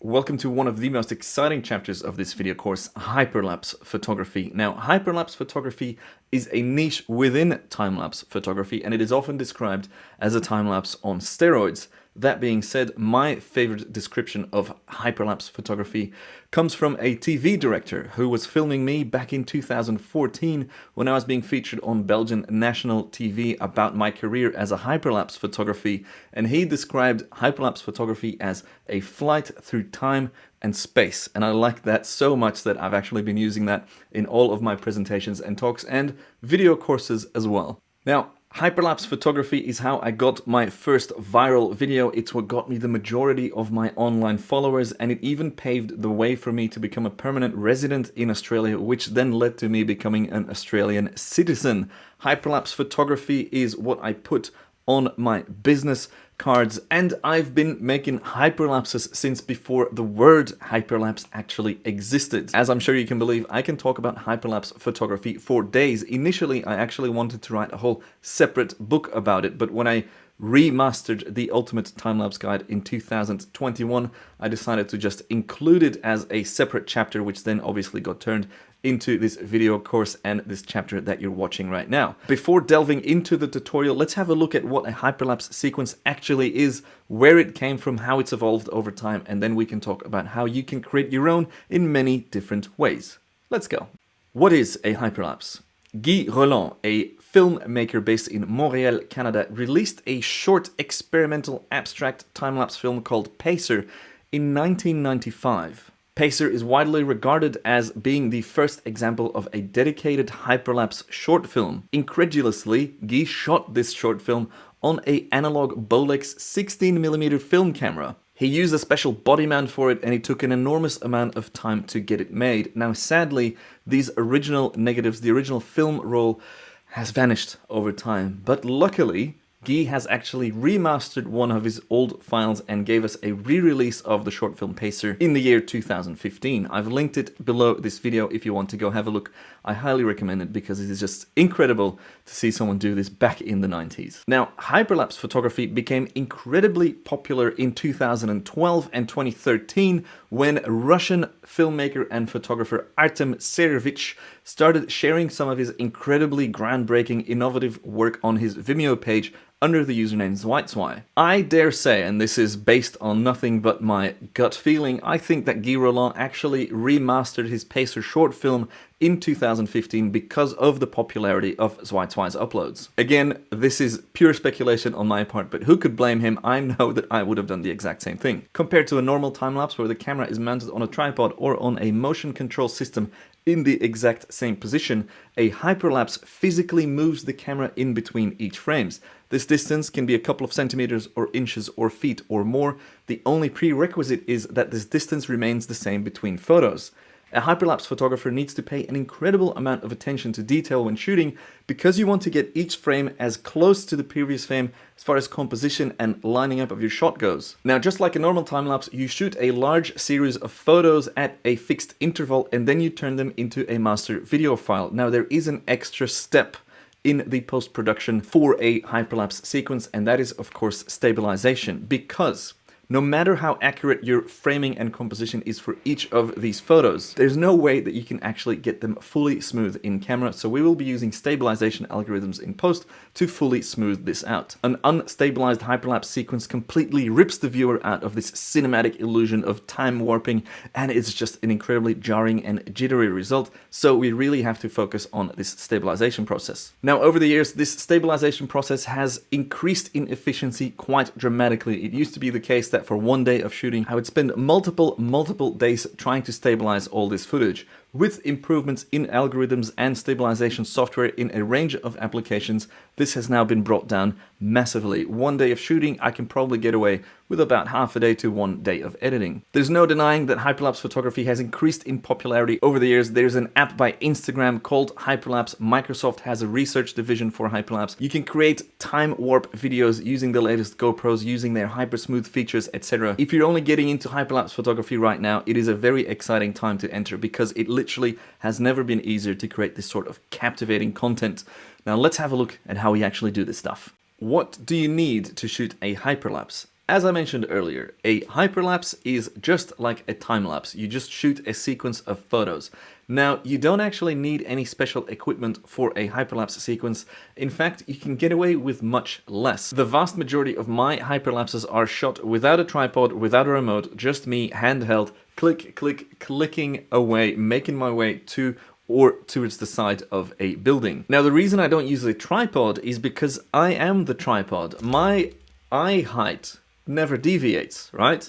Welcome to one of the most exciting chapters of this video course, Hyperlapse photography. Now, hyperlapse photography is a niche within time-lapse photography, and it is often described as a time-lapse on steroids. That being said, my favorite description of hyperlapse photography comes from a TV director who was filming me back in 2014 when I was being featured on Belgian national TV about my career as a hyperlapse photography, and he described hyperlapse photography as a flight through time and space. And I like that so much that I've actually been using that in all of my presentations and talks and video courses as well. Now, hyperlapse photography is how I got my first viral video. It's what got me the majority of my online followers, and it even paved the way for me to become a permanent resident in Australia, which then led to me becoming an Australian citizen. Hyperlapse photography is what I put on my business cards, and I've been making hyperlapses since before the word hyperlapse actually existed. As I'm sure you can believe, I can talk about hyperlapse photography for days. Initially, I actually wanted to write a whole separate book about it, but when I remastered the Ultimate Time-Lapse Guide in 2021, I decided to just include it as a separate chapter, which then obviously got turned into this video course and this chapter that you're watching right now. Before delving into the tutorial, let's have a look at what a hyperlapse sequence actually is, where it came from, how it's evolved over time, and then we can talk about how you can create your own in many different ways. Let's go. What is a hyperlapse? Guy Roland, a filmmaker based in Montreal, Canada, released a short experimental abstract time-lapse film called Pacer in 1995. Pacer is widely regarded as being the first example of a dedicated hyperlapse short film. Incredulously, Guy shot this short film on an analog Bolex 16mm film camera. He used a special body mount for it, and it took an enormous amount of time to get it made. Now, sadly, these original negatives, the original film roll, has vanished over time, but luckily, Guy has actually remastered one of his old files and gave us a re-release of the short film Pacer in the year 2015. I've linked it below this video if you want to go have a look. I highly recommend it because it is just incredible to see someone do this back in the 90s. Now, hyperlapse photography became incredibly popular in 2012 and 2013 when Russian filmmaker and photographer Artem Serevich started sharing some of his incredibly groundbreaking, innovative work on his Vimeo page under the username Zweitswei. I dare say, and this is based on nothing but my gut feeling, I think that Guy Roland actually remastered his Pacer short film in 2015 because of the popularity of Zweitswei's uploads. Again, this is pure speculation on my part, but who could blame him? I know that I would have done the exact same thing. Compared to a normal time-lapse where the camera is mounted on a tripod or on a motion control system in the exact same position, a hyperlapse physically moves the camera in between each frames. This distance can be a couple of centimeters or inches or feet or more. The only prerequisite is that this distance remains the same between photos. A hyperlapse photographer needs to pay an incredible amount of attention to detail when shooting because you want to get each frame as close to the previous frame as far as composition and lining up of your shot goes. Now, just like a normal time-lapse, you shoot a large series of photos at a fixed interval and then you turn them into a master video file. Now, there is an extra step in the post-production for a hyperlapse sequence, and that is, of course, stabilization, because no matter how accurate your framing and composition is for each of these photos, there's no way that you can actually get them fully smooth in camera, so we will be using stabilization algorithms in post to fully smooth this out. An unstabilized hyperlapse sequence completely rips the viewer out of this cinematic illusion of time warping, and it's just an incredibly jarring and jittery result, so we really have to focus on this stabilization process. Now, over the years, this stabilization process has increased in efficiency quite dramatically. It used to be the case that for one day of shooting, I would spend multiple days trying to stabilize all this footage. With improvements in algorithms and stabilization software in a range of applications, this has now been brought down massively. One day of shooting, I can probably get away with about half a day to 1 day of editing. There's no denying that hyperlapse photography has increased in popularity over the years. There's an app by Instagram called Hyperlapse. Microsoft has a research division for hyperlapse. You can create time warp videos using the latest GoPros, using their hyper smooth features, etc. If you're only getting into hyperlapse photography right now, it is a very exciting time to enter because it literally has never been easier to create this sort of captivating content. Now let's have a look at how we actually do this stuff. What do you need to shoot a hyperlapse? As I mentioned earlier, a hyperlapse is just like a time-lapse. You just shoot a sequence of photos. Now, you don't actually need any special equipment for a hyperlapse sequence. In fact, you can get away with much less. The vast majority of my hyperlapses are shot without a tripod, without a remote, just me handheld, clicking away, making my way to or towards the side of a building. Now, the reason I don't use a tripod is because I am the tripod. My eye height never deviates, right?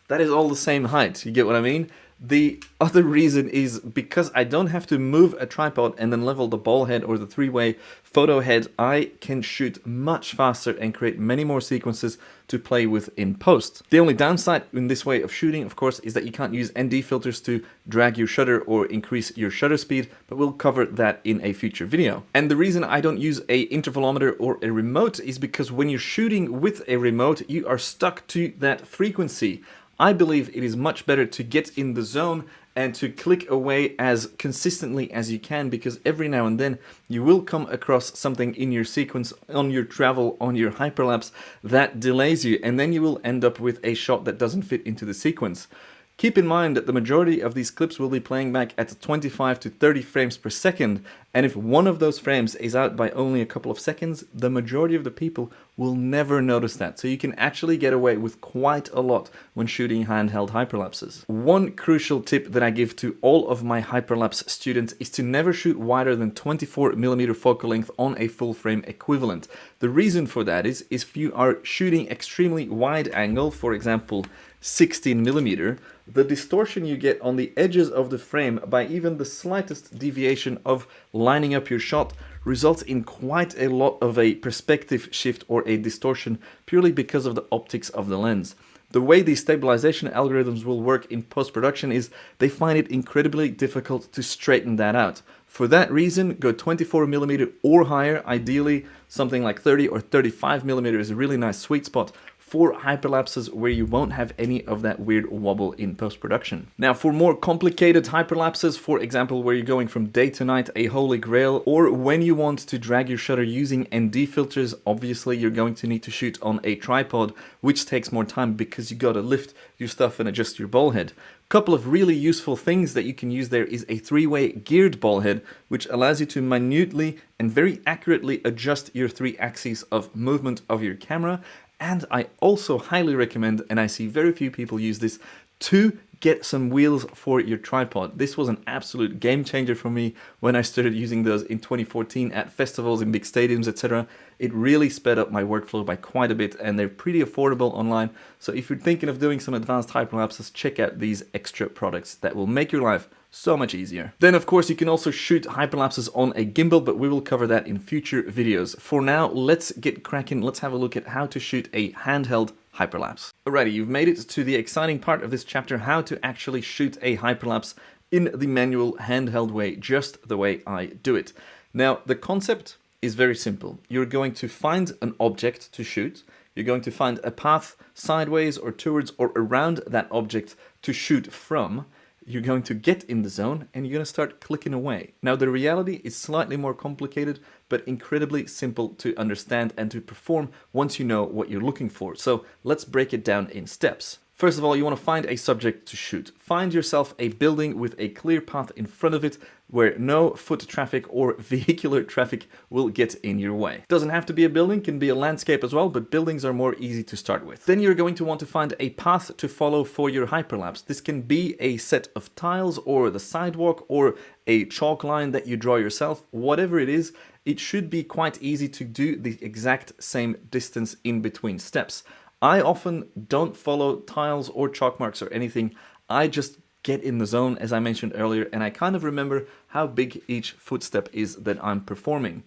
That is all the same height, you get what I mean? The other reason is because I don't have to move a tripod and then level the ball head or the three-way photo head, I can shoot much faster and create many more sequences to play with in post. The only downside in this way of shooting, of course, is that you can't use ND filters to drag your shutter or increase your shutter speed, but we'll cover that in a future video. And the reason I don't use a intervalometer or a remote is because when you're shooting with a remote, you are stuck to that frequency. I believe it is much better to get in the zone and to click away as consistently as you can, because every now and then you will come across something in your sequence, on your travel, on your hyperlapse that delays you, and then you will end up with a shot that doesn't fit into the sequence. Keep in mind that the majority of these clips will be playing back at 25 to 30 frames per second, and if one of those frames is out by only a couple of seconds, the majority of the people will never notice that. So you can actually get away with quite a lot when shooting handheld hyperlapses. One crucial tip that I give to all of my hyperlapse students is to never shoot wider than 24mm focal length on a full frame equivalent. The reason for that is if you are shooting extremely wide angle, for example 16mm, the distortion you get on the edges of the frame by even the slightest deviation of lining up your shot results in quite a lot of a perspective shift or a distortion purely because of the optics of the lens. The way these stabilization algorithms will work in post-production is they find it incredibly difficult to straighten that out. For that reason, go 24mm or higher. Ideally, something like 30 or 35mm is a really nice sweet spot for hyperlapses where you won't have any of that weird wobble in post-production. Now, for more complicated hyperlapses, for example, where you're going from day to night, a holy grail, or when you want to drag your shutter using ND filters, obviously you're going to need to shoot on a tripod, which takes more time because you gotta lift your stuff and adjust your ball head. Couple of really useful things that you can use there is a three-way geared ball head, which allows you to minutely and very accurately adjust your three axes of movement of your camera. And I also highly recommend, and I see very few people use this, to get some wheels for your tripod. This was an absolute game changer for me when I started using those in 2014 at festivals, in big stadiums, etc. It really sped up my workflow by quite a bit, and they're pretty affordable online. So if you're thinking of doing some advanced hyperlapses, check out these extra products that will make your life so much easier. Then of course you can also shoot hyperlapses on a gimbal, but we will cover that in future videos. For now, let's get cracking. Let's have a look at how to shoot a handheld hyperlapse. Alrighty, you've made it to the exciting part of this chapter, how to actually shoot a hyperlapse in the manual handheld way, just the way I do it. Now, the concept is very simple. You're going to find an object to shoot. You're going to find a path sideways or towards or around that object to shoot from. You're going to get in the zone and you're going to start clicking away. Now, the reality is slightly more complicated, but incredibly simple to understand and to perform once you know what you're looking for. So let's break it down in steps. First of all, you want to find a subject to shoot. Find yourself a building with a clear path in front of it where no foot traffic or vehicular traffic will get in your way. Doesn't have to be a building, can be a landscape as well, but buildings are more easy to start with. Then you're going to want to find a path to follow for your hyperlapse. This can be a set of tiles or the sidewalk or a chalk line that you draw yourself. Whatever it is, it should be quite easy to do the exact same distance in between steps. I often don't follow tiles or chalk marks or anything. I just get in the zone, as I mentioned earlier, and I kind of remember how big each footstep is that I'm performing.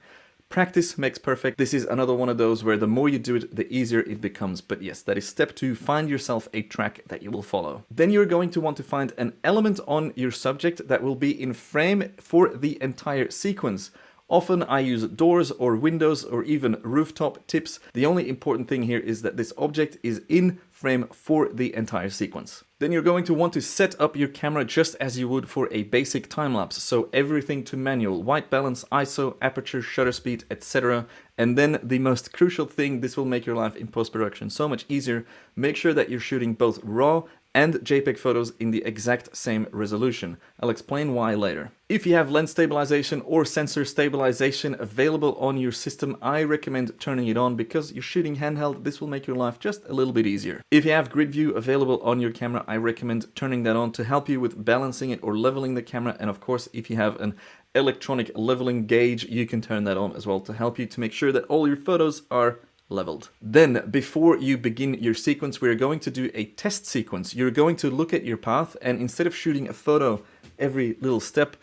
Practice makes perfect. This is another one of those where the more you do it, the easier it becomes. But yes, that is step 2. Find yourself a track that you will follow. Then you're going to want to find an element on your subject that will be in frame for the entire sequence. Often I use doors or windows or even rooftop tips. The only important thing here is that this object is in frame for the entire sequence. Then you're going to want to set up your camera just as you would for a basic time-lapse. So everything to manual, white balance, ISO, aperture, shutter speed, etc. And then the most crucial thing, this will make your life in post-production so much easier. Make sure that you're shooting both RAW and JPEG photos in the exact same resolution. I'll explain why later. If you have lens stabilization or sensor stabilization available on your system, I recommend turning it on because you're shooting handheld. This will make your life just a little bit easier. If you have grid view available on your camera, I recommend turning that on to help you with balancing it or leveling the camera. And of course, if you have an electronic leveling gauge, you can turn that on as well to help you to make sure that all your photos are leveled. Then, before you begin your sequence, we're going to do a test sequence. You're going to look at your path, and instead of shooting a photo every little step,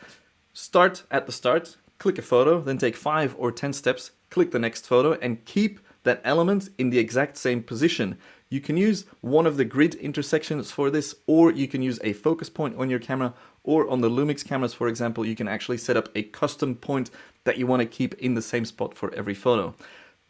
start at the start, click a photo, then take 5 or 10 steps, click the next photo, and keep that element in the exact same position. You can use one of the grid intersections for this, or you can use a focus point on your camera, or on the Lumix cameras, for example, you can actually set up a custom point that you want to keep in the same spot for every photo.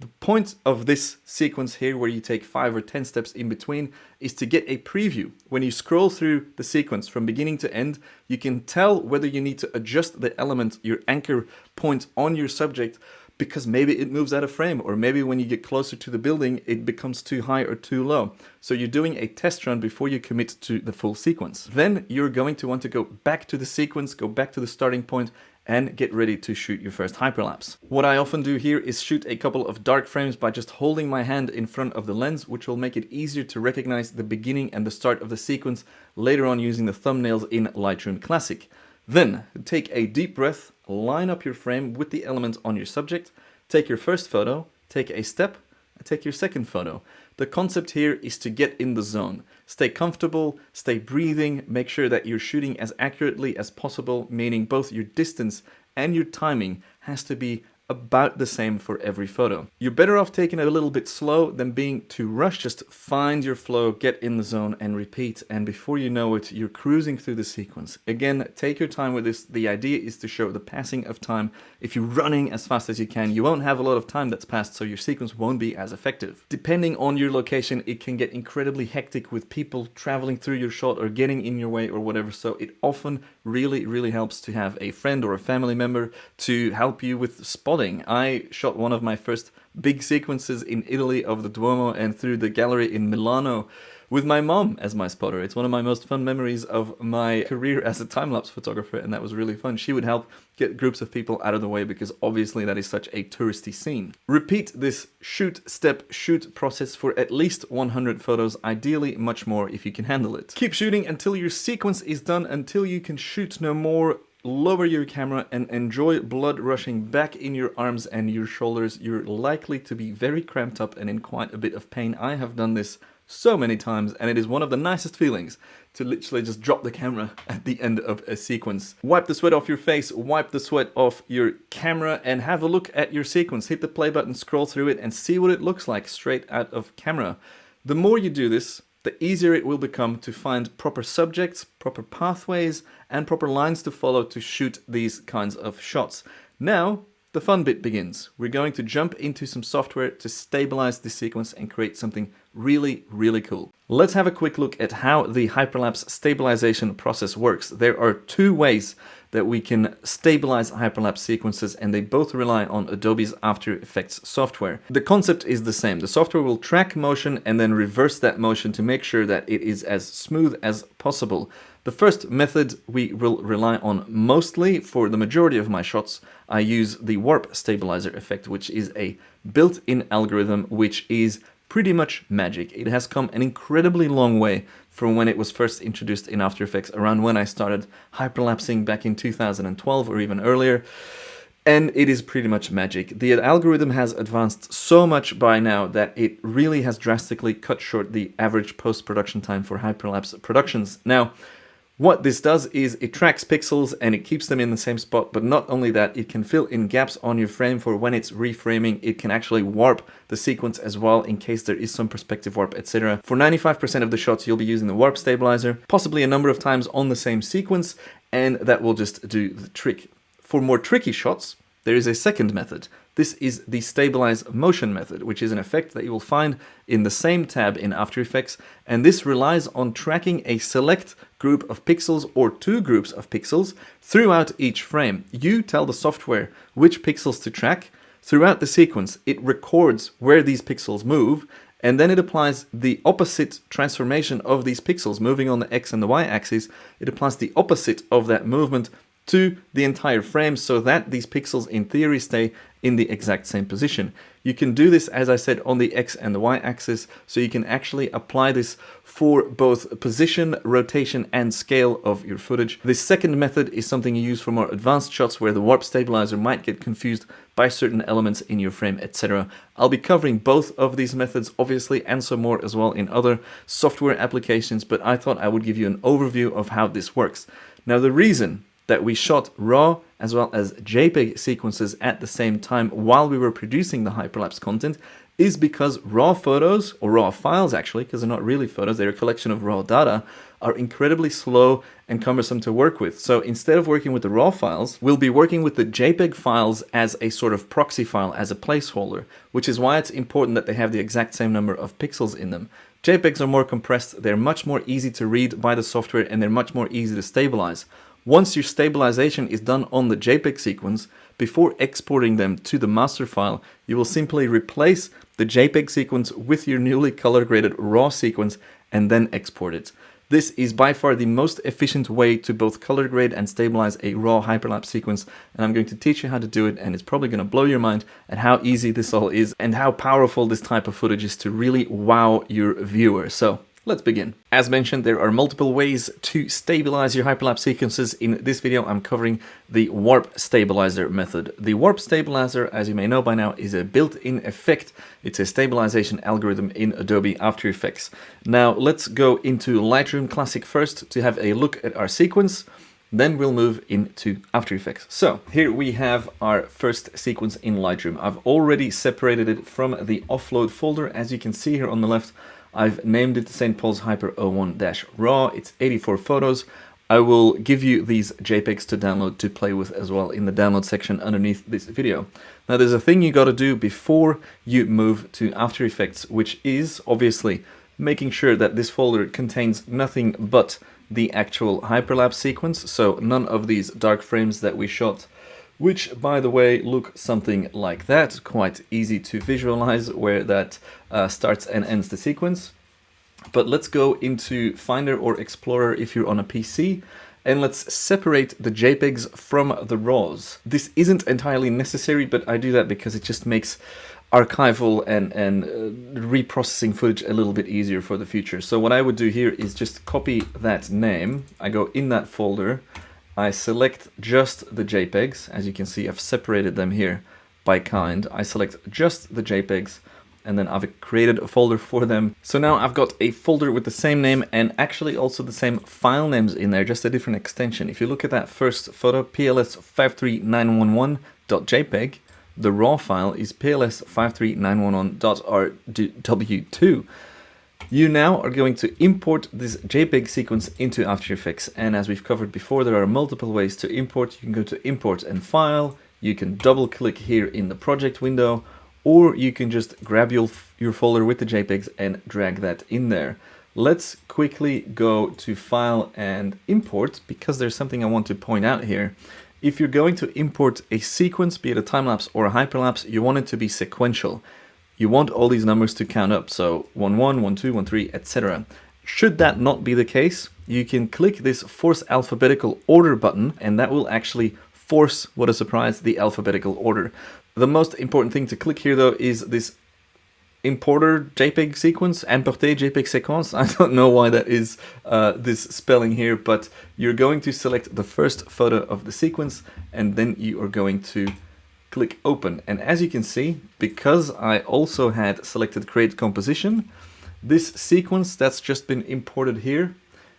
The point of this sequence here, where you take 5 or 10 steps in between, is to get a preview. When you scroll through the sequence from beginning to end, you can tell whether you need to adjust the element, your anchor point on your subject, because maybe it moves out of frame, or maybe when you get closer to the building, it becomes too high or too low. So you're doing a test run before you commit to the full sequence. Then you're going to want to go back to the sequence, go back to the starting point, and get ready to shoot your first hyperlapse. What I often do here is shoot a couple of dark frames by just holding my hand in front of the lens, which will make it easier to recognize the beginning and the start of the sequence later on using the thumbnails in Lightroom Classic. Then take a deep breath, line up your frame with the element on your subject, take your first photo, take a step, and take your second photo. The concept here is to get in the zone. Stay comfortable, stay breathing, make sure that you're shooting as accurately as possible, meaning both your distance and your timing has to be about the same for every photo. You're better off taking it a little bit slow than being too rushed. Just find your flow, get in the zone, and repeat. And before you know it, you're cruising through the sequence. Again, take your time with this. The idea is to show the passing of time. If you're running as fast as you can, you won't have a lot of time that's passed, so your sequence won't be as effective. Depending on your location, it can get incredibly hectic with people traveling through your shot or getting in your way or whatever. So it often really helps to have a friend or a family member to help you with spotting. I shot one of my first big sequences in Italy of the Duomo and through the gallery in Milano with my mom as my spotter. It's one of my most fun memories of my career as a time-lapse photographer, and that was really fun. She would help get groups of people out of the way because obviously that is such a touristy scene. Repeat this shoot, step, shoot process for at least 100 photos, ideally much more if you can handle it. Keep shooting until your sequence is done, until you can shoot no more. Lower your camera and enjoy blood rushing back in your arms and your shoulders. You're likely to be very cramped up and in quite a bit of pain. I have done this so many times, and it is one of the nicest feelings to literally just drop the camera at the end of a sequence. Wipe the sweat off your face, wipe the sweat off your camera, and have a look at your sequence. Hit the play button, scroll through it, and see what it looks like straight out of camera. The more you do this, the easier it will become to find proper subjects, proper pathways, and proper lines to follow to shoot these kinds of shots. Now, the fun bit begins. We're going to jump into some software to stabilize the sequence and create something really cool. Let's have a quick look at how the hyperlapse stabilization process works. There are two ways that we can stabilize hyperlapse sequences, and they both rely on Adobe's After Effects software. The concept is the same. The software will track motion and then reverse that motion to make sure that it is as smooth as possible. The first method we will rely on mostly. For the majority of my shots, I use the warp stabilizer effect, which is a built-in algorithm which is pretty much magic. It has come an incredibly long way from when it was first introduced in After Effects, around when I started hyperlapsing back in 2012 or even earlier. And it is pretty much magic. The algorithm has advanced so much by now that it really has drastically cut short the average post-production time for hyperlapse productions. Now, what this does is it tracks pixels and it keeps them in the same spot, but not only that, it can fill in gaps on your frame for when it's reframing. It can actually warp the sequence as well in case there is some perspective warp, etc. For 95% of the shots, you'll be using the warp stabilizer, possibly a number of times on the same sequence, and that will just do the trick. For more tricky shots, there is a second method, This is the stabilize motion method, which is an effect that you will find in the same tab in After Effects, and this relies on tracking a select group of pixels or two groups of pixels throughout each frame. You tell the software which pixels to track. Throughout the sequence, it records where these pixels move, and then it applies the opposite transformation of these pixels moving on the X and the Y axis. It applies the opposite of that movement to the entire frame so that these pixels in theory stay in the exact same position. You can do this, as I said, on the X and the Y axis, so you can actually apply this for both position, rotation, and scale of your footage. This second method is something you use for more advanced shots where the warp stabilizer might get confused by certain elements in your frame, etc. I'll be covering both of these methods, obviously, and some more as well in other software applications, but I thought I would give you an overview of how this works. Now, the reason that we shot RAW as well as JPEG sequences at the same time while we were producing the Hyperlapse content is because RAW photos, or RAW files actually, because they're not really photos, they're a collection of raw data, are incredibly slow and cumbersome to work with. So instead of working with the RAW files, we'll be working with the JPEG files as a sort of proxy file, as a placeholder, which is why it's important that they have the exact same number of pixels in them. JPEGs are more compressed, they're much more easy to read by the software, and they're much more easy to stabilize. Once your stabilization is done on the JPEG sequence, before exporting them to the master file, you will simply replace the JPEG sequence with your newly color graded RAW sequence and then export it. This is by far the most efficient way to both color grade and stabilize a RAW hyperlapse sequence, and I'm going to teach you how to do it, and it's probably going to blow your mind at how easy this all is and how powerful this type of footage is to really wow your viewer. So let's begin. As mentioned, there are multiple ways to stabilize your hyperlapse sequences. In this video, I'm covering the warp stabilizer method. The warp stabilizer, as you may know by now, is a built-in effect. It's a stabilization algorithm in Adobe After Effects. Now, let's go into Lightroom Classic first to have a look at our sequence. Then we'll move into After Effects. So here we have our first sequence in Lightroom. I've already separated it from the offload folder. As you can see here on the left, I've named it St. Paul's Hyper 01-RAW. It's 84 photos. I will give you these JPEGs to download to play with as well in the download section underneath this video. Now, there's a thing you got to do before you move to After Effects, which is obviously making sure that this folder contains nothing but the actual hyperlapse sequence. So none of these dark frames that we shot, which, by the way, look something like that. Quite easy to visualize where that starts and ends the sequence. But let's go into Finder or Explorer if you're on a PC, and let's separate the JPEGs from the RAWs. This isn't entirely necessary, but I do that because it just makes archival and reprocessing footage a little bit easier for the future. So what I would do here is just copy that name. I go in that folder. I select just the JPEGs. As you can see, I've separated them here by kind. I select just the JPEGs, and then I've created a folder for them. So now I've got a folder with the same name and actually also the same file names in there, just a different extension. If you look at that first photo, pls53911.jpg, the RAW file is pls53911.rw2. You now are going to import this JPEG sequence into After Effects, and as we've covered before, there are multiple ways to import. You can go to Import and File, you can double click here in the project window, or you can just grab your folder with the JPEGs and drag that in there. Let's quickly go to File and Import, because there's something I want to point out here. If you're going to import a sequence, be it a time-lapse or a hyperlapse, you want it to be sequential. You want all these numbers to count up, so 1, 1, 1, 2, 1, 3, etc. Should that not be the case, you can click this Force Alphabetical Order button, and that will actually force, what a surprise, the alphabetical order. The most important thing to click here, though, is this Importer JPEG sequence, Importer JPEG sequence. I don't know why that is this spelling here, but you're going to select the first photo of the sequence, and then you are going to click Open. And as you can see, because I also had selected Create Composition, this sequence that's just been imported here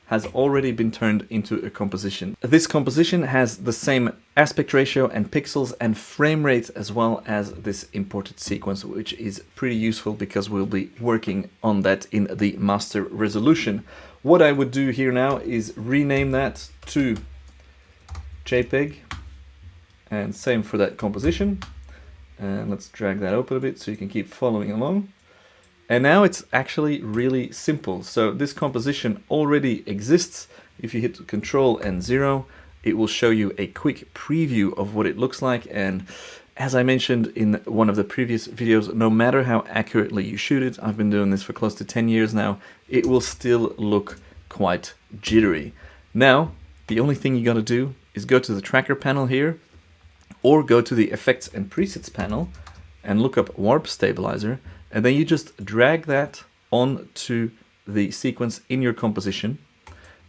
has already been turned into a composition. This composition has the same aspect ratio and pixels and frame rate as well as this imported sequence, which is pretty useful because we'll be working on that in the master resolution. What I would do here now is rename that to JPEG, and same for that composition. And let's drag that open a bit so you can keep following along. And now it's actually really simple. So this composition already exists. If you hit Control and 0, it will show you a quick preview of what it looks like. And as I mentioned in one of the previous videos, no matter how accurately you shoot it, I've been doing this for close to 10 years now, it will still look quite jittery. Now, the only thing you gotta do is go to the tracker panel here, or go to the effects and presets panel and look up warp stabilizer, and then you just drag that onto the sequence in your composition.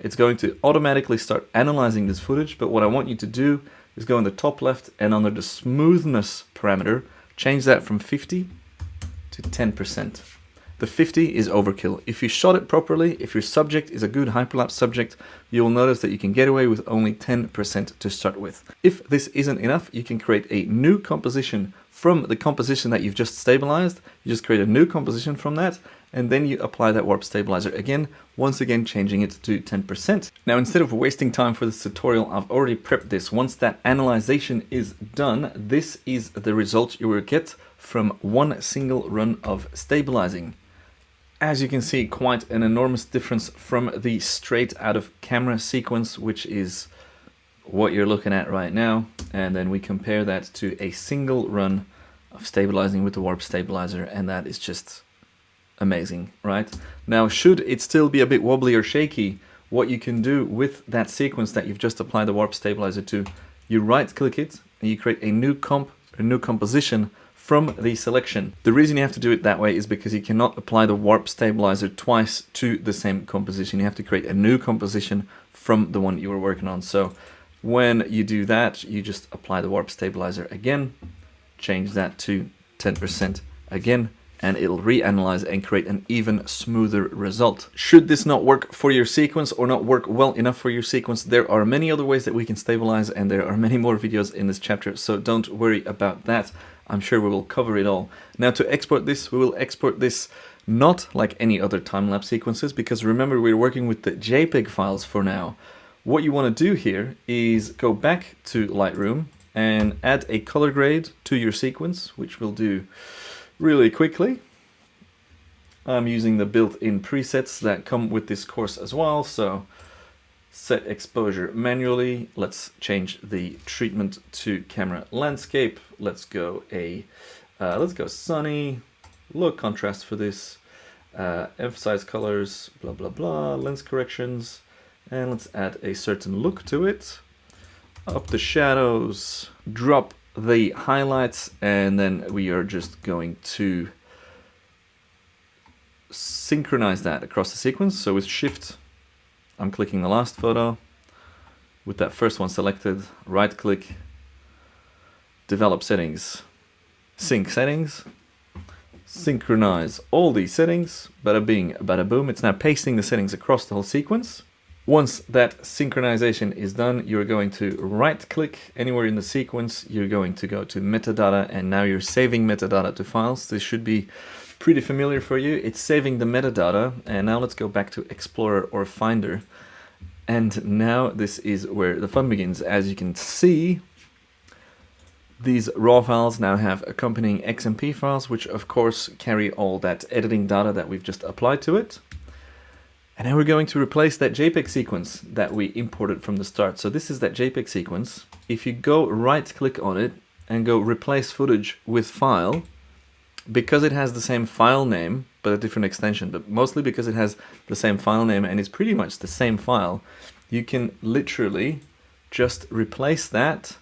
It's going to automatically start analyzing this footage, but what I want you to do is go in the top left and under the smoothness parameter, change that from 50 to 10%. The 50 is overkill. If you shot it properly, if your subject is a good hyperlapse subject, you will notice that you can get away with only 10% to start with. If this isn't enough, you can create a new composition from the composition that you've just stabilized. You just create a new composition from that, and then you apply that warp stabilizer again, once again changing it to 10%. Now, instead of wasting time for this tutorial, I've already prepped this. Once that analyzation is done, this is the result you will get from one single run of stabilizing. As you can see, quite an enormous difference from the straight out of camera sequence, which is what you're looking at right now. And then we compare that to a single run of stabilizing with the warp stabilizer, and that is just amazing, right? Now, should it still be a bit wobbly or shaky, what you can do with that sequence that you've just applied the warp stabilizer to, you right click it and you create a new composition from the selection. The reason you have to do it that way is because you cannot apply the warp stabilizer twice to the same composition. You have to create a new composition from the one you were working on. So when you do that, you just apply the warp stabilizer again, change that to 10% again, and it'll reanalyze and create an even smoother result. Should this not work for your sequence or not work well enough for your sequence, there are many other ways that we can stabilize, and there are many more videos in this chapter, so don't worry about that. I'm sure we will cover it all. Now, to export this, we will export this not like any other time-lapse sequences, because remember, we're working with the JPEG files for now. What you want to do here is go back to Lightroom and add a color grade to your sequence, which we'll do really quickly. I'm using the built-in presets that come with this course as well, so set exposure manually. Let's change the treatment to camera landscape. Let's go sunny, low contrast for this, emphasize colors, blah blah blah, lens corrections, and let's add a certain look to it. Up the shadows, drop the highlights, and then we are just going to synchronize that across the sequence. So with Shift, I'm clicking the last photo. With that first one selected, right click, develop settings, sync settings, synchronize all these settings, bada bing, bada boom. It's now pasting the settings across the whole sequence. Once that synchronization is done, you're going to right click anywhere in the sequence, you're going to go to metadata, and now you're saving metadata to files. This should be pretty familiar for you. It's saving the metadata, and now let's go back to Explorer or Finder. And now this is where the fun begins. As you can see, these raw files now have accompanying XMP files, which of course carry all that editing data that we've just applied to it. And now we're going to replace that JPEG sequence that we imported from the start. So this is that JPEG sequence. If you go right click on it and go replace footage with file, because it has the same file name but a different extension, but mostly because it has the same file name and it's pretty much the same file, you can literally just replace that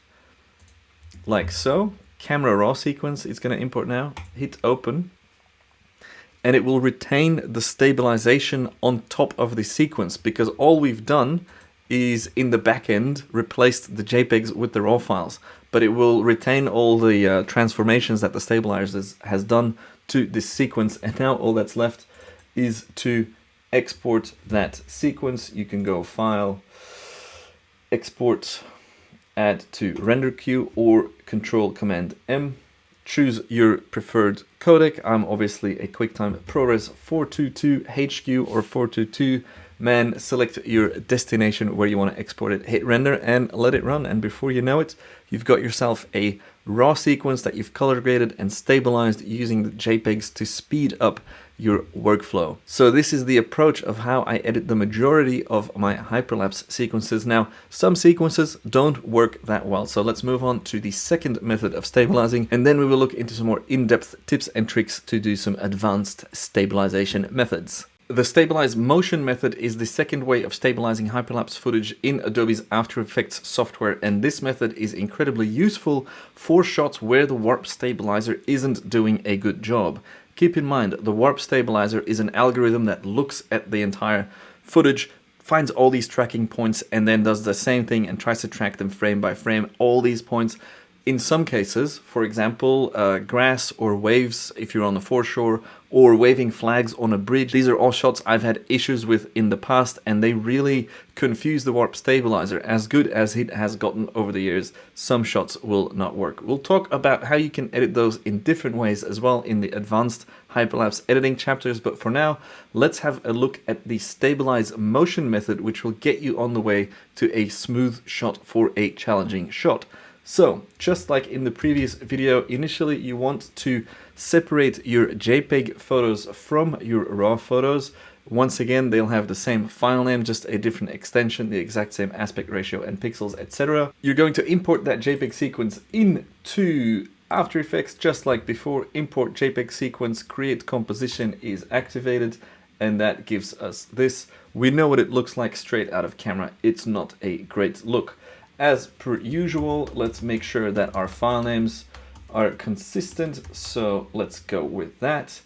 like so. Camera raw sequence is going to import now. Hit open, and it will retain the stabilization on top of the sequence, because all we've done is in the back end replaced the JPEGs with the raw files, but it will retain all the transformations that the stabilizer has done to this sequence. And now all that's left is to export that sequence. You can go File, Export, Add to Render Queue, or Control Command M. Choose your preferred codec. I'm obviously a QuickTime ProRes 422 HQ or 422. Man, select your destination where you want to export it, hit render, and let it run. And before you know it, you've got yourself a raw sequence that you've color graded and stabilized using the JPEGs to speed up your workflow. So this is the approach of how I edit the majority of my hyperlapse sequences. Now, some sequences don't work that well, so let's move on to the second method of stabilizing, and then we will look into some more in-depth tips and tricks to do some advanced stabilization methods. The stabilize motion method is the second way of stabilizing hyperlapse footage in Adobe's After Effects software, and this method is incredibly useful for shots where the warp stabilizer isn't doing a good job. Keep in mind, the warp stabilizer is an algorithm that looks at the entire footage, finds all these tracking points, and then does the same thing and tries to track them frame by frame, all these points. In some cases, for example, grass or waves if you're on the foreshore, or waving flags on a bridge, these are all shots I've had issues with in the past, and they really confuse the warp stabilizer. As good as it has gotten over the years, some shots will not work. We'll talk about how you can edit those in different ways as well in the advanced hyperlapse editing chapters, but for now, let's have a look at the stabilize motion method, which will get you on the way to a smooth shot for a challenging shot. So, just like in the previous video, initially you want to separate your JPEG photos from your RAW photos. Once again, they'll have the same file name, just a different extension, the exact same aspect ratio and pixels, etc. You're going to import that JPEG sequence into After Effects, just like before. Import JPEG sequence, create composition is activated, and that gives us this. We know what it looks like straight out of camera. It's not a great look. As per usual, let's make sure that our file names are consistent, so let's go with that.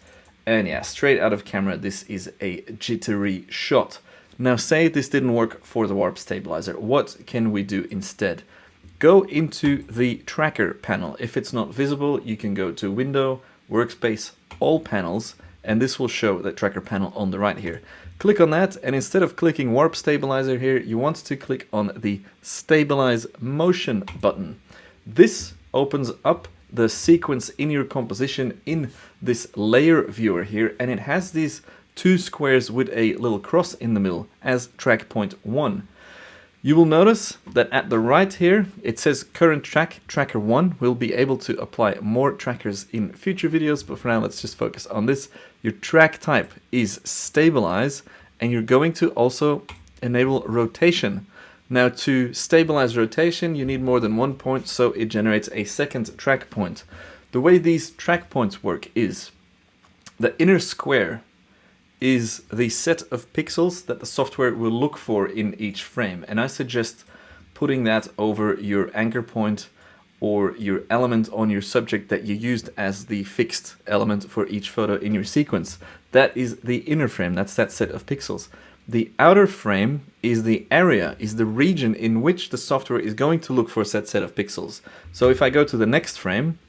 And yeah, straight out of camera, this is a jittery shot. Now, say this didn't work for the warp stabilizer. What can we do instead? Go into the tracker panel. If it's not visible, you can go to Window, Workspace, All Panels, and this will show the tracker panel on the right here. Click on that, and instead of clicking Warp Stabilizer here, you want to click on the Stabilize Motion button. This opens up the sequence in your composition in this layer viewer here, and it has these two squares with a little cross in the middle as track point 1. You will notice that at the right here, it says current track, tracker 1. We'll be able to apply more trackers in future videos, but for now, let's just focus on this. Your track type is stabilize, and you're going to also enable rotation. Now, to stabilize rotation, you need more than one point, so it generates a second track point. The way these track points work is the inner square is the set of pixels that the software will look for in each frame. And I suggest putting that over your anchor point or your element on your subject that you used as the fixed element for each photo in your sequence. That is the inner frame, that's that set of pixels. The outer frame is the area, is the region in which the software is going to look for that set of pixels. So if I go to the next frame,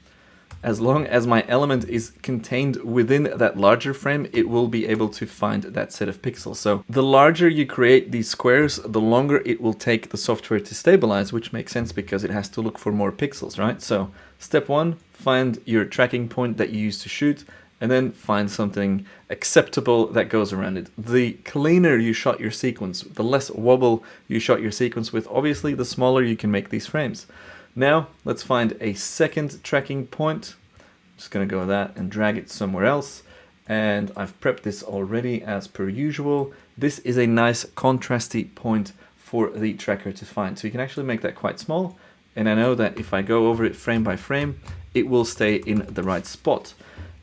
as long as my element is contained within that larger frame, it will be able to find that set of pixels. So the larger you create these squares, the longer it will take the software to stabilize, which makes sense because it has to look for more pixels, right? So step 1, find your tracking point that you use to shoot, and then find something acceptable that goes around it. The cleaner you shot your sequence, the less wobble you shot your sequence with, obviously the smaller you can make these frames. Now, let's find a second tracking point. I'm just gonna go with that and drag it somewhere else. And I've prepped this already as per usual. This is a nice contrasty point for the tracker to find. So you can actually make that quite small. And I know that if I go over it frame by frame, it will stay in the right spot.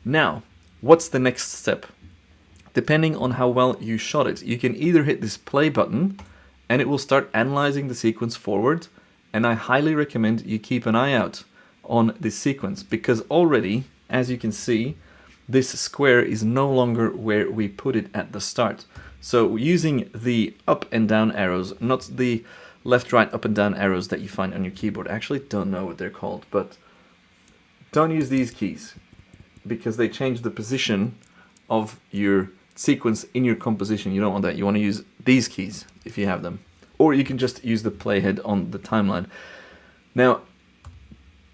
Now, what's the next step? Depending on how well you shot it, you can either hit this play button and it will start analyzing the sequence forward. And I highly recommend you keep an eye out on this sequence because already, as you can see, this square is no longer where we put it at the start. So using the up and down arrows, not the left, right, up and down arrows that you find on your keyboard. I actually don't know what they're called, but don't use these keys because they change the position of your sequence in your composition. You don't want that. You want to use these keys if you have them. Or you can just use the playhead on the timeline. Now,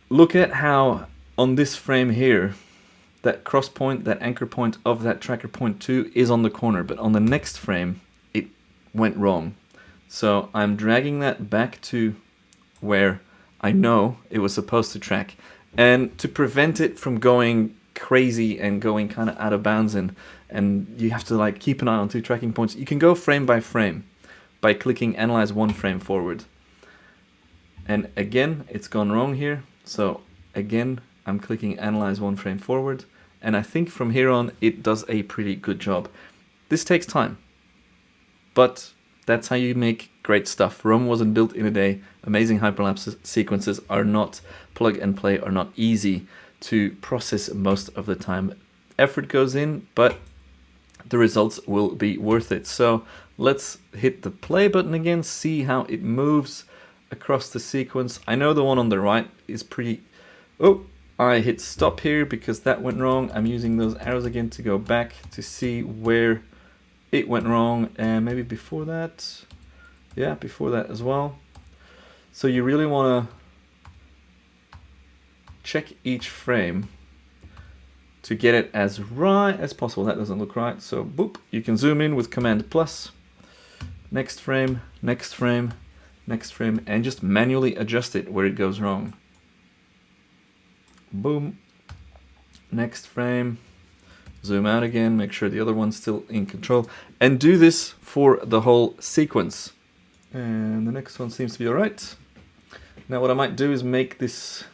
look at how on this frame here, that cross point, that anchor point of that tracker point 2 is on the corner, but on the next frame, it went wrong. So I'm dragging that back to where I know it was supposed to track. And to prevent it from going crazy and going kind of out of bounds, and you have to like keep an eye on 2 tracking points, you can go frame by frame by clicking analyze 1 frame forward. And again, it's gone wrong here. So again, I'm clicking analyze 1 frame forward. And I think from here on, it does a pretty good job. This takes time, but that's how you make great stuff. Rome wasn't built in a day. Amazing hyperlapse sequences are not plug and play, are not easy to process most of the time. Effort goes in, but the results will be worth it. So let's hit the play button again, see how it moves across the sequence. I know the one on the right is pretty... Oh, I hit stop here because that went wrong. I'm using those arrows again to go back to see where it went wrong, and maybe before that. Yeah, before that as well. So you really want to check each frame to get it as right as possible. That doesn't look right, so boop, you can zoom in with Command plus. Next frame, next frame, next frame, and just manually adjust it where it goes wrong. Boom. Next frame. Zoom out again, make sure the other one's still in control, and do this for the whole sequence. And the next one seems to be all right. Now what I might do is make this,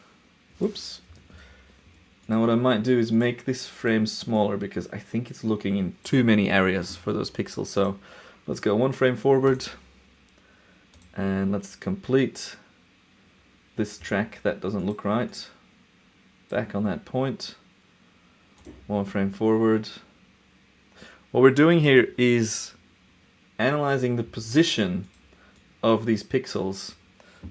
whoops. Now what I might do is make this frame smaller because I think it's looking in too many areas for those pixels. So let's go 1 frame forward, and let's complete this track that doesn't look right. Back on that point. 1 frame forward. What we're doing here is analyzing the position of these pixels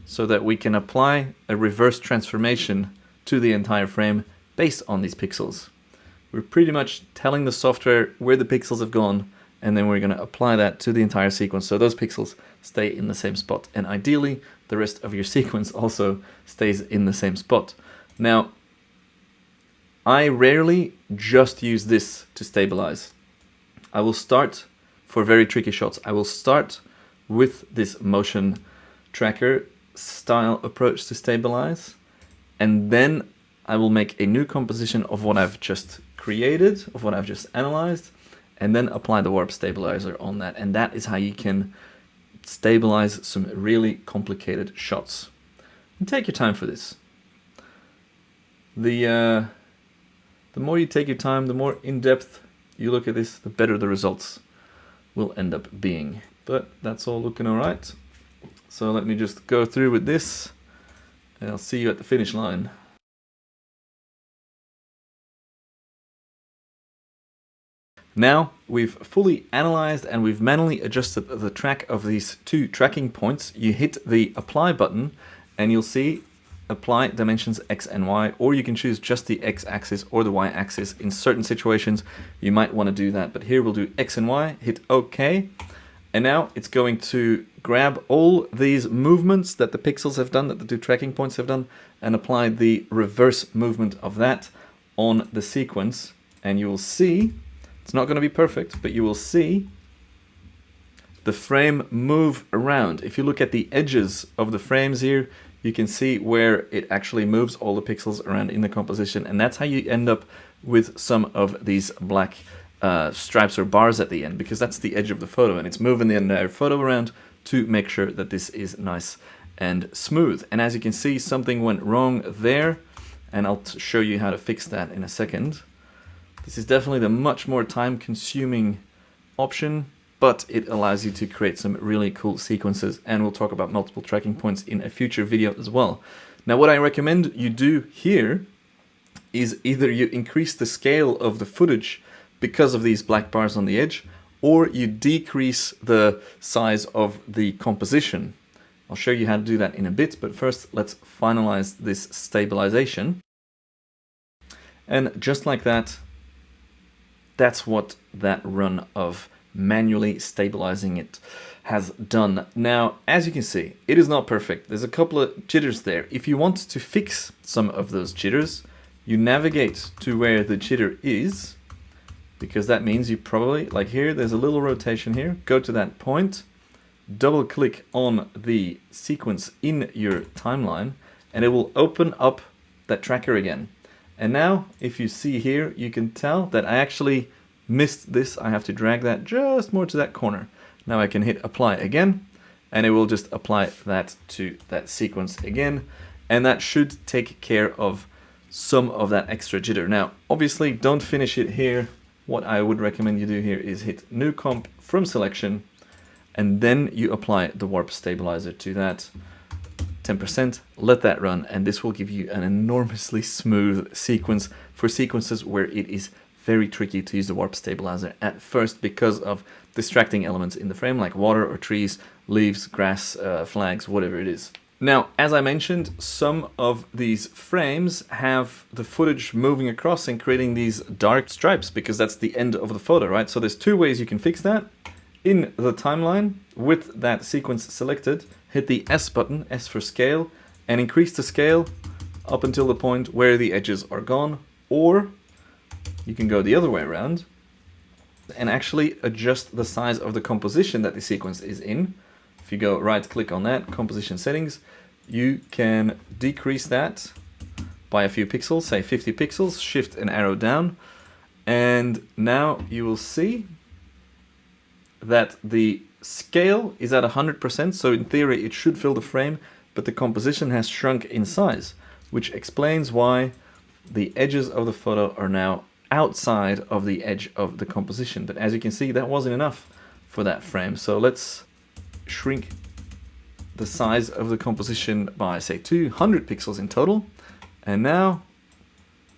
so that we can apply a reverse transformation to the entire frame based on these pixels. We're pretty much telling the software where the pixels have gone, and then we're going to apply that to the entire sequence so those pixels stay in the same spot, and ideally the rest of your sequence also stays in the same spot. Now, I rarely just use this to stabilize. I will start, for very tricky shots, I will start with this motion tracker style approach to stabilize, and then I will make a new composition of what I've just created, of what I've just analyzed, and then apply the warp stabilizer on that. And that is how you can stabilize some really complicated shots. And take your time for this. The more you take your time, the more in-depth you look at this, the better the results will end up being. But that's all looking all right. So let me just go through with this, and I'll see you at the finish line. Now we've fully analyzed and we've manually adjusted the track of these 2 tracking points. You hit the apply button and you'll see apply dimensions X and Y, or you can choose just the X axis or the Y axis. In certain situations you might want to do that, but here we'll do X and Y, hit OK, and now it's going to grab all these movements that the pixels have done, that the 2 tracking points have done, and apply the reverse movement of that on the sequence, and you will see, it's not going to be perfect, but you will see the frame move around. If you look at the edges of the frames here, you can see where it actually moves all the pixels around in the composition, and that's how you end up with some of these black stripes or bars at the end, because that's the edge of the photo and it's moving the entire photo around to make sure that this is nice and smooth. And as you can see, something went wrong there, and I'll show you how to fix that in a second. This is definitely the much more time-consuming option, but it allows you to create some really cool sequences, and we'll talk about multiple tracking points in a future video as well. Now what I recommend you do here is either you increase the scale of the footage because of these black bars on the edge, or you decrease the size of the composition. I'll show you how to do that in a bit, but first let's finalize this stabilization. And just like that, that's what that run of manually stabilizing it has done. Now, as you can see, it is not perfect. There's a couple of jitters there. If you want to fix some of those jitters, you navigate to where the jitter is, because that means you probably, like here, there's a little rotation here. Go to that point, double click on the sequence in your timeline, and it will open up that tracker again. And now, if you see here, you can tell that I actually missed this. I have to drag that just more to that corner. Now I can hit apply again, and it will just apply that to that sequence again. And that should take care of some of that extra jitter. Now, obviously, don't finish it here. What I would recommend you do here is hit new comp from selection, and then you apply the warp stabilizer to that 10%, let that run, and this will give you an enormously smooth sequence for sequences where it is very tricky to use the warp stabilizer at first because of distracting elements in the frame like water or trees, leaves, grass, flags, whatever it is. Now, as I mentioned, some of these frames have the footage moving across and creating these dark stripes because that's the end of the photo, right? So there's two ways you can fix that. In the timeline, with that sequence selected, hit the S button, S for scale, and increase the scale up until the point where the edges are gone, or you can go the other way around and actually adjust the size of the composition that the sequence is in. If you go right click on that, composition settings, you can decrease that by a few pixels, say 50 pixels, shift an arrow down, and now you will see that the scale is at 100%, so in theory it should fill the frame, but the composition has shrunk in size, which explains why the edges of the photo are now outside of the edge of the composition. But as you can see, that wasn't enough for that frame. So let's shrink the size of the composition by, say, 200 pixels in total. And now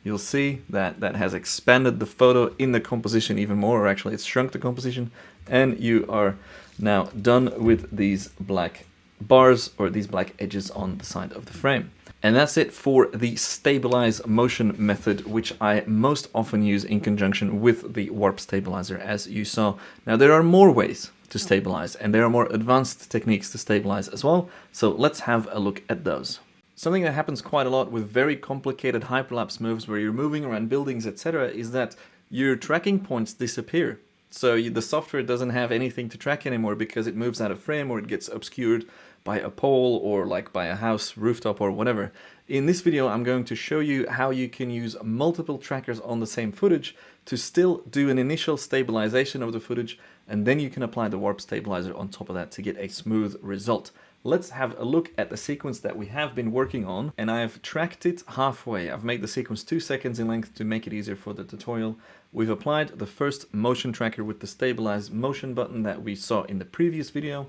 you'll see that that has expanded the photo in the composition even more, or actually it's shrunk the composition, and you are now done with these black bars or these black edges on the side of the frame. And that's it for the stabilize motion method, which I most often use in conjunction with the warp stabilizer, as you saw. Now there are more ways to stabilize, and there are more advanced techniques to stabilize as well. So let's have a look at those. Something that happens quite a lot with very complicated hyperlapse moves where you're moving around buildings, etc., is that your tracking points disappear. So the software doesn't have anything to track anymore because it moves out of frame or it gets obscured by a pole or like by a house rooftop or whatever. In this video, I'm going to show you how you can use multiple trackers on the same footage to still do an initial stabilization of the footage, and then you can apply the warp stabilizer on top of that to get a smooth result. Let's have a look at the sequence that we have been working on, and I've tracked it halfway. I've made the sequence 2 seconds in length to make it easier for the tutorial. We've applied the first motion tracker with the stabilize motion button that we saw in the previous video.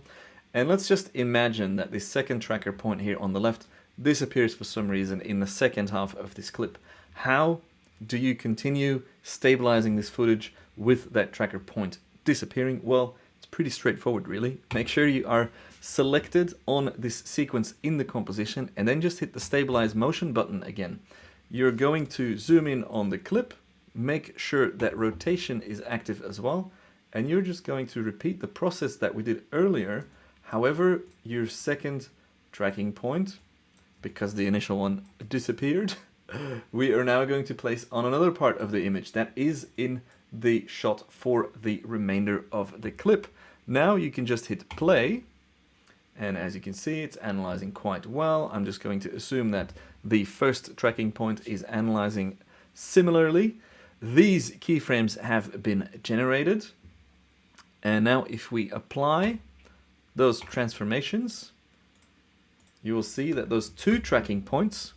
And let's just imagine that this second tracker point here on the left disappears for some reason in the second half of this clip. How do you continue stabilizing this footage with that tracker point disappearing? Well, it's pretty straightforward, really. Make sure you are selected on this sequence in the composition and then just hit the stabilize motion button again. You're going to zoom in on the clip, make sure that rotation is active as well, and you're just going to repeat the process that we did earlier. However, your second tracking point, because the initial one disappeared, we are now going to place on another part of the image that is in the shot for the remainder of the clip. Now you can just hit play, and as you can see, it's analyzing quite well. I'm just going to assume that the first tracking point is analyzing similarly. These keyframes have been generated, and now if we apply those transformations, you will see that those two tracking points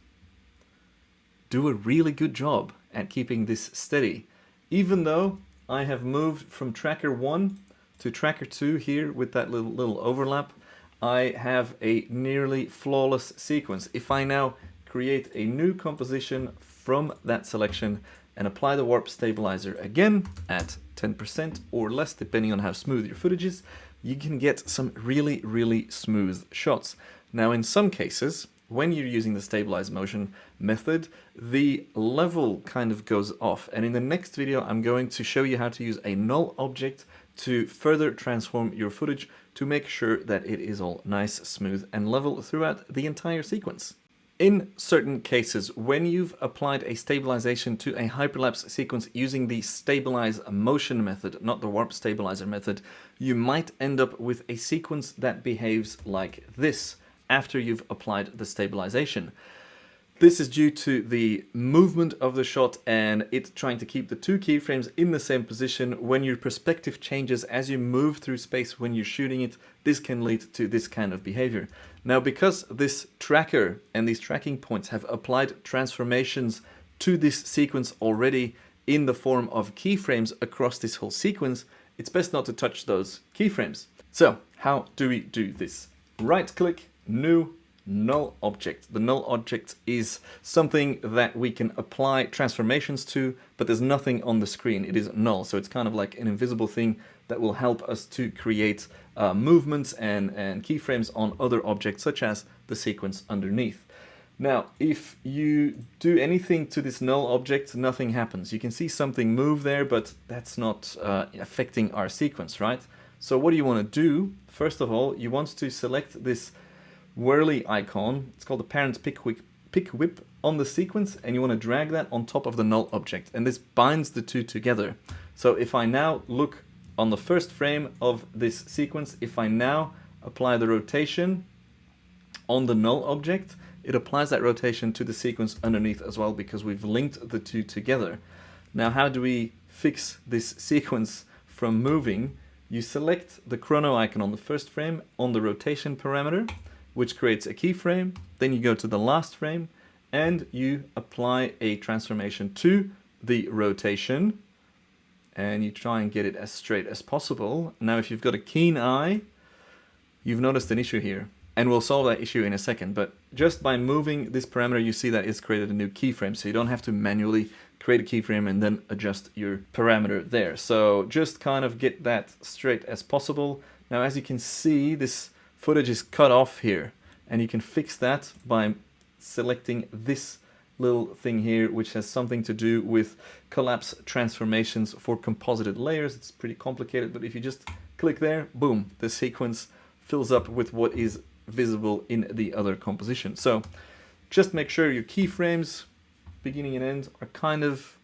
do a really good job at keeping this steady. Even though I have moved from tracker 1 to tracker 2 here with that little overlap, I have a nearly flawless sequence. If I now create a new composition from that selection and apply the warp stabilizer again at 10% or less, depending on how smooth your footage is, you can get some really, really smooth shots. Now, in some cases, when you're using the stabilize motion method, the level kind of goes off. And in the next video, I'm going to show you how to use a null object to further transform your footage to make sure that it is all nice, smooth, and level throughout the entire sequence. In certain cases, when you've applied a stabilization to a hyperlapse sequence using the stabilize motion method, not the warp stabilizer method, you might end up with a sequence that behaves like this after you've applied the stabilization. This is due to the movement of the shot and it trying to keep the two keyframes in the same position. When your perspective changes as you move through space when you're shooting it, this can lead to this kind of behavior. Now, because this tracker and these tracking points have applied transformations to this sequence already in the form of keyframes across this whole sequence, it's best not to touch those keyframes. So how do we do this? Right click, new, null object. The null object is something that we can apply transformations to, but there's nothing on the screen. It is null, so it's kind of like an invisible thing that will help us to create movements and keyframes on other objects, such as the sequence underneath. Now, if you do anything to this null object, nothing happens. You can see something move there, but that's not affecting our sequence, right? So what do you want to do? First of all, you want to select this whirly icon. It's called the parent pick whip on the sequence, and you want to drag that on top of the null object, and this binds the two together. So if I now look on the first frame of this sequence, if I now apply the rotation on the null object, it applies that rotation to the sequence underneath as well, because we've linked the two together. Now, how do we fix this sequence from moving? You select the chrono icon on the first frame on the rotation parameter, which creates a keyframe. Then you go to the last frame and you apply a transformation to the rotation, and you try and get it as straight as possible. Now, if you've got a keen eye, you've noticed an issue here, and we'll solve that issue in a second. But just by moving this parameter, you see that it's created a new keyframe, so you don't have to manually create a keyframe and then adjust your parameter there. So just kind of get that straight as possible. Now, as you can see, this footage is cut off here, and you can fix that by selecting this little thing here, which has something to do with collapse transformations for composited layers. It's pretty complicated, but if you just click there, boom, the sequence fills up with what is visible in the other composition. So just make sure your keyframes, beginning and end, are kind of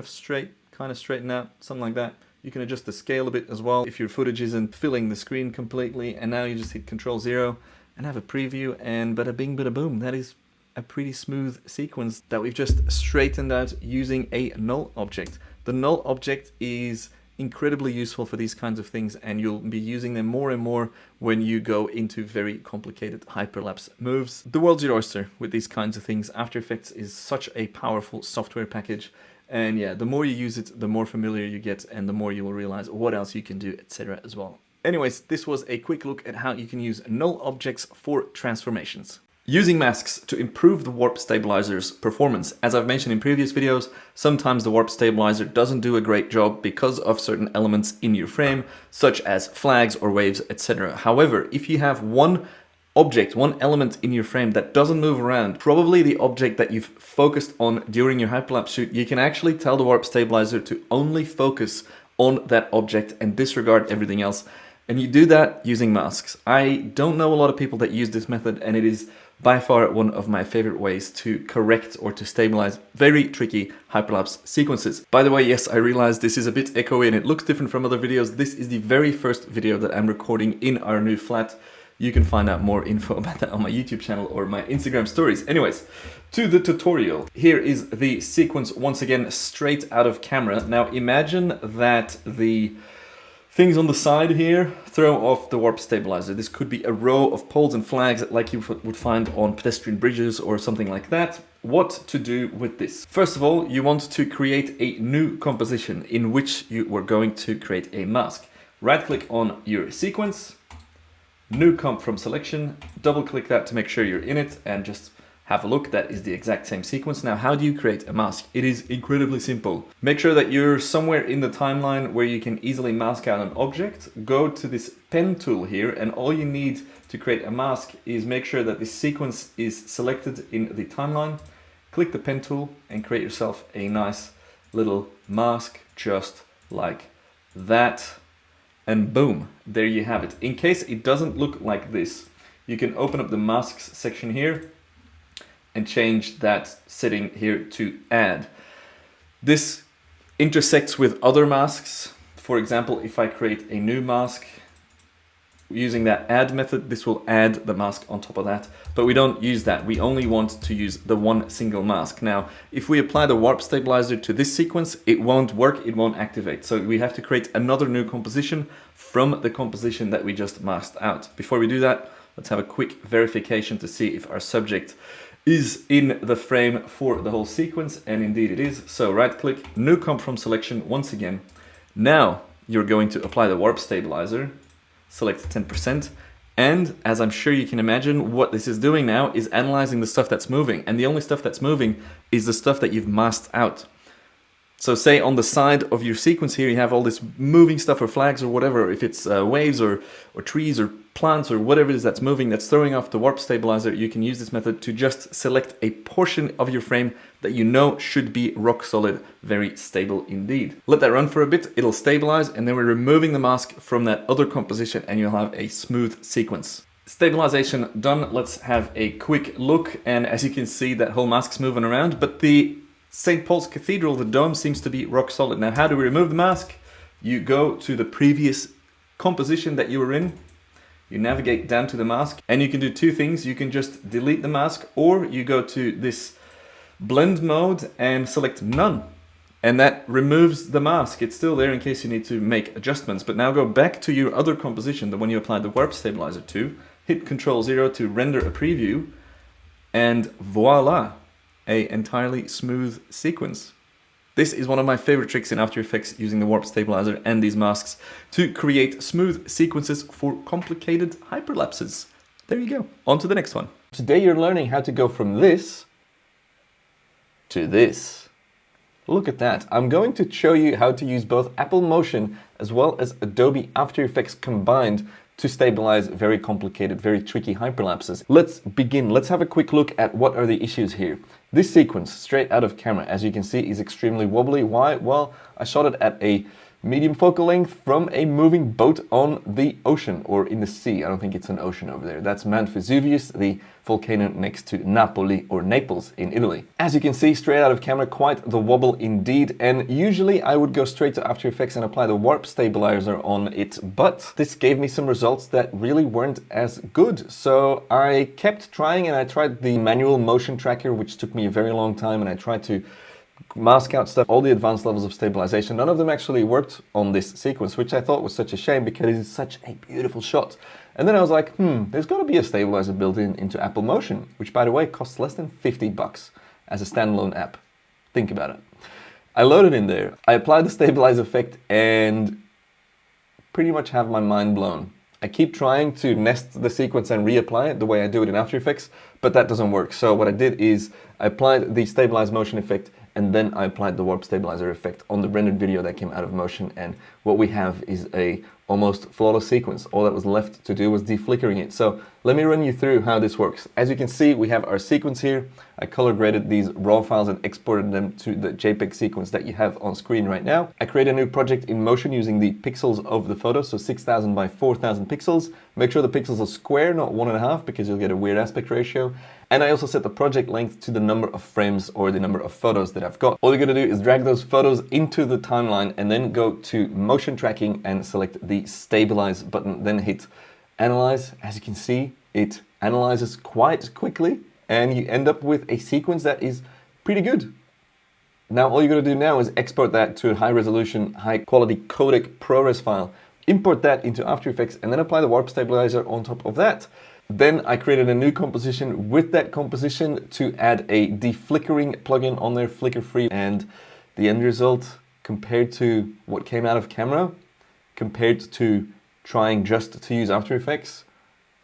straight, kind of straightened out, something like that. You can adjust the scale a bit as well if your footage isn't filling the screen completely. And now you just hit Ctrl-0 and have a preview, and bada bing, bada boom. That is a pretty smooth sequence that we've just straightened out using a null object. The null object is incredibly useful for these kinds of things, and you'll be using them more and more when you go into very complicated hyperlapse moves. The world's your oyster with these kinds of things. After Effects is such a powerful software package, and yeah, the more you use it, the more familiar you get, and the more you will realize what else you can do, etc. as well. Anyways, this was a quick look at how you can use null objects for transformations. Using masks to improve the warp stabilizer's performance. As I've mentioned in previous videos, sometimes the warp stabilizer doesn't do a great job because of certain elements in your frame, such as flags or waves, etc. However, if you have one object, one element in your frame that doesn't move around, probably the object that you've focused on during your hyperlapse shoot, you can actually tell the warp stabilizer to only focus on that object and disregard everything else. And you do that using masks. I don't know a lot of people that use this method, and it is by far one of my favorite ways to correct or to stabilize very tricky hyperlapse sequences. By the way, yes, I realize this is a bit echoey and it looks different from other videos. This is the very first video that I'm recording in our new flat. You can find out more info about that on my YouTube channel or my Instagram stories. Anyways, to the tutorial. Here is the sequence once again, straight out of camera. Now imagine that the things on the side here throw off the warp stabilizer. This could be a row of poles and flags like you would find on pedestrian bridges or something like that. What to do with this? First of all, you want to create a new composition in which you were going to create a mask. Right click on your sequence, new comp from selection, double click that to make sure you're in it, and just have a look. That is the exact same sequence. Now, how do you create a mask? It is incredibly simple. Make sure that you're somewhere in the timeline where you can easily mask out an object. Go to this pen tool here, and all you need to create a mask is make sure that this sequence is selected in the timeline. Click the pen tool and create yourself a nice little mask just like that. And boom, there you have it. In case it doesn't look like this, you can open up the masks section here and change that setting here to add. This intersects with other masks. For example, if I create a new mask, Using that add method, this will add the mask on top of that, but we don't use that. We only want to use the one single mask. Now, if we apply the warp stabilizer to this sequence, it won't work, it won't activate. So we have to create another new composition from the composition that we just masked out. Before we do that, let's have a quick verification to see if our subject is in the frame for the whole sequence, and indeed it is. So right click, new comp from selection once again. Now you're going to apply the warp stabilizer. Select 10%, and as I'm sure you can imagine, what this is doing now is analyzing the stuff that's moving, and the only stuff that's moving is the stuff that you've masked out. So say on the side of your sequence here, you have all this moving stuff or flags or whatever, if it's waves or trees or plants or whatever it is that's moving, that's throwing off the warp stabilizer, you can use this method to just select a portion of your frame that you know should be rock solid, very stable indeed. Let that run for a bit, it'll stabilize, and then we're removing the mask from that other composition and you'll have a smooth sequence. Stabilization done, let's have a quick look, and as you can see, that whole mask's moving around, but the St. Paul's Cathedral, the dome, seems to be rock solid. Now, how do we remove the mask? You go to the previous composition that you were in, you navigate down to the mask, and you can do two things. You can just delete the mask, or you go to this blend mode and select none. And that removes the mask. It's still there in case you need to make adjustments. But now go back to your other composition, the one you applied the warp stabilizer to, hit Ctrl-0 to render a preview, and voila! A entirely smooth sequence. This is one of my favorite tricks in After Effects, using the warp stabilizer and these masks to create smooth sequences for complicated hyperlapses. There you go. On to the next one. Today you're learning how to go from this to this. Look at that. I'm going to show you how to use both Apple Motion as well as Adobe After Effects combined to stabilize very complicated, very tricky hyperlapses. Let's begin. Let's have a quick look at what are the issues here. This sequence, straight out of camera, as you can see, is extremely wobbly. Why? Well, I shot it at a medium focal length from a moving boat on the ocean, or in the sea. I don't think it's an ocean over there. That's Mount Vesuvius, the volcano next to Napoli or Naples in Italy. As you can see, straight out of camera, quite the wobble indeed. And usually I would go straight to After Effects and apply the warp stabilizer on it, but this gave me some results that really weren't as good. So I kept trying, and I tried the manual motion tracker, which took me a very long time, and I tried to mask out stuff, all the advanced levels of stabilization. None of them actually worked on this sequence, which I thought was such a shame because it is such a beautiful shot. And then I was like, there's got to be a stabilizer built into Apple Motion, which, by the way, costs less than 50 bucks as a standalone app. Think about it. I loaded in there, I applied the stabilize effect, and pretty much have my mind blown. I keep trying to nest the sequence and reapply it the way I do it in After Effects, but that doesn't work. So what I did is I applied the stabilize motion effect, and then I applied the warp stabilizer effect on the rendered video that came out of Motion, and what we have is a almost flawless sequence. All that was left to do was deflickering it. So let me run you through how this works. As you can see, we have our sequence here. I color graded these raw files and exported them to the JPEG sequence that you have on screen right now. I create a new project in Motion using the pixels of the photo, so 6000 by 4000 pixels. Make sure the pixels are square, not 1.5, because you'll get a weird aspect ratio. And I also set the project length to the number of frames or the number of photos that I've got. All you're gonna do is drag those photos into the timeline and then go to motion tracking and select the stabilize button, then hit analyze. As you can see, it analyzes quite quickly and you end up with a sequence that is pretty good. Now all you're gonna do now is export that to a high resolution, high quality codec ProRes file, import that into After Effects, and then apply the warp stabilizer on top of that. Then I created a new composition with that composition to add a deflickering plugin on there, flicker free, and the end result compared to what came out of camera, compared to trying just to use After Effects,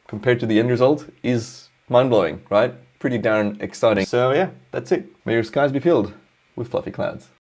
compared to the end result is mind-blowing, right? Pretty darn exciting. So yeah, that's it. May your skies be filled with fluffy clouds.